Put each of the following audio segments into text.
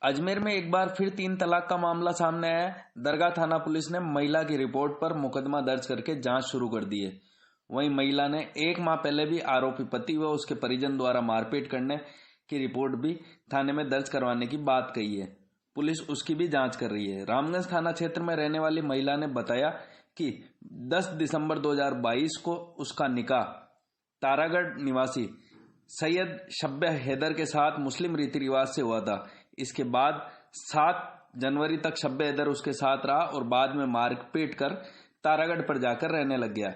अजमेर में एक बार फिर 3 तलाक का मामला सामने आया है। दरगाह थाना पुलिस ने महिला की रिपोर्ट पर मुकदमा दर्ज करके जांच शुरू कर दी है। वहीं महिला ने 1 माह पहले भी आरोपी पति व उसके परिजन द्वारा मारपीट करने की रिपोर्ट भी थाने में दर्ज करवाने की बात कही है। पुलिस उसकी भी जांच कर रही है। रामगंज थाना क्षेत्र में रहने वाली महिला ने बताया कि 10 दिसंबर 2022 को उसका निकाह तारागढ़ निवासी सैयद शब्बे हैदर के साथ मुस्लिम रीति रिवाज से हुआ था। इसके बाद 7 जनवरी तक शब्बे हैदर उसके साथ रहा और बाद में मारपीट कर तारागढ़ पर जाकर रहने लग गया।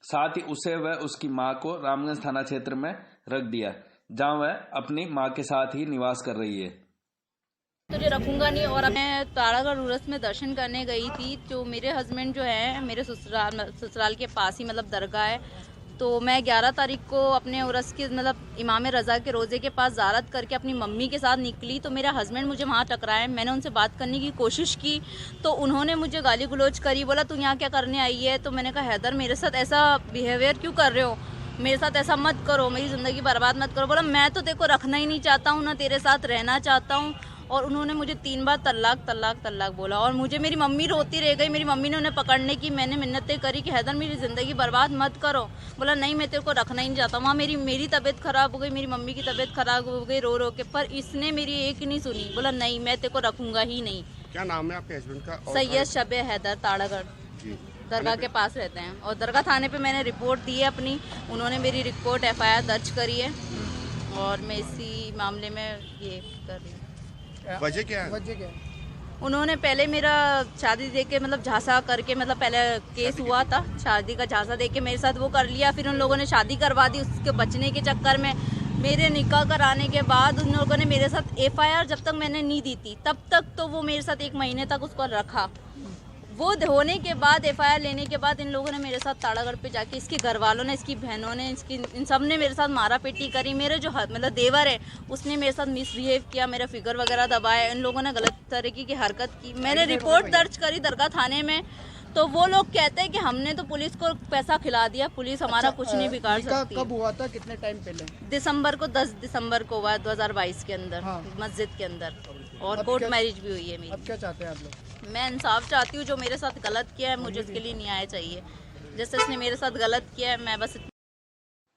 साथ ही उसे व उसकी मां को रामगंज थाना क्षेत्र में रख दिया, जहां वह अपनी मां के साथ ही निवास कर रही है। तुझे रखूंगा नहीं। और मैं तारागढ़ उर्स में दर्शन करने गई थी। जो मेरे हस्बैंड जो है, मेरे ससुराल के पास ही मतलब दरगाह है, तो मैं 11 तारीख को अपने उर्स के मतलब इमाम रज़ा के रोज़े के पास ज़ारत करके अपनी मम्मी के साथ निकली। तो मेरा हस्बैंड मुझे वहाँ टकराए। मैंने उनसे बात करने की कोशिश की तो उन्होंने मुझे गाली गलौज करी। बोला तू यहाँ क्या करने आई है? तो मैंने कहा हैदर मेरे साथ ऐसा बिहेवियर क्यों कर रहे हो, मेरे साथ ऐसा मत करो, मेरी ज़िंदगी बर्बाद मत करो। बोला मैं तो तेरे को रखना ही नहीं चाहता हूँ, ना तेरे साथ रहना चाहता हूँ। और उन्होंने मुझे 3 बार तल्लाक तल्लाक तल्लाक बोला। और मुझे मेरी मम्मी रोती रह गई। मेरी मम्मी ने उन्हें पकड़ने की, मैंने मिन्नतें करी कि हैदर मेरी ज़िंदगी बर्बाद मत करो। बोला नहीं मैं तेरे को रखना ही नहीं चाहता। वहाँ मेरी तबीयत ख़राब हो गई, मेरी मम्मी की तबीयत ख़राब हो गई रो रो के, पर इसने मेरी एक नहीं सुनी। बोला नहीं मैं तेरे को रखूँगा ही नहीं। क्या नाम है आपके हस्बैंड का? सैयद शब्बे हैदर, तारागढ़ दरगाह के पास रहते हैं। और दरगाह थाने पे मैंने रिपोर्ट दी है अपनी। उन्होंने मेरी रिपोर्ट FIR दर्ज करी है और मैं इसी मामले में ये कर रही हूँ। वजह क्या है? उन्होंने पहले मेरा शादी देके मतलब झांसा करके, मतलब पहले केस हुआ था, शादी का झांसा देके मेरे साथ वो कर लिया। फिर उन लोगों ने शादी करवा दी। उसके बचने के चक्कर में मेरे निकाह कराने के बाद उन लोगों ने मेरे साथ FIR जब तक मैंने नहीं दी थी तब तक तो वो मेरे साथ 1 महीने तक उसको रखा। वो होने के बाद FIR लेने के बाद इन लोगों ने मेरे साथ तारागढ़ पे जाके, इसके घर वालों ने, इसकी बहनों ने, इन सब ने मेरे साथ मारा पीटी करी। मेरे जो मतलब देवर है उसने मेरे साथ मिसबिहेव किया, मेरा फिगर वगैरह दबाया। इन लोगों ने गलत तरीके की हरकत की। मैंने रिपोर्ट दर्ज करी दरगाह थाने में। तो वो लोग कहते हैं कि हमने तो पुलिस को पैसा खिला दिया, पुलिस हमारा कुछ नहीं बिगाड़ सकती। कब हुआ था, कितने टाइम पहले? दिसंबर को, 10 दिसंबर को हुआ 2022 के अंदर। हाँ। मस्जिद के अंदर। और कोर्ट मैरिज भी हुई है मेरी। अब क्या चाहते हैं आप लोग? मैं इंसाफ चाहती हूँ। जो मेरे साथ गलत किया है मुझे उसके लिए न्याय चाहिए। जैसे उसने मेरे साथ गलत किया है, मैं बस।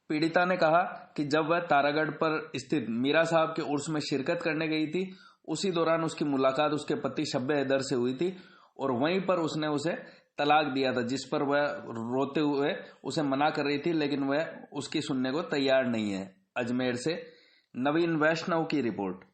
पीड़िता ने कहा कि जब वह तारागढ़ पर स्थित मीरा साहब के उर्स में शिरकत करने गई थी, उसी दौरान उसकी मुलाकात उसके पति शब्बे हैदर से हुई थी और वहीं पर उसने उसे तलाक दिया था, जिस पर वह रोते हुए उसे मना कर रही थी, लेकिन वह उसकी सुनने को तैयार नहीं है। अजमेर से नवीन वैष्णव की रिपोर्ट।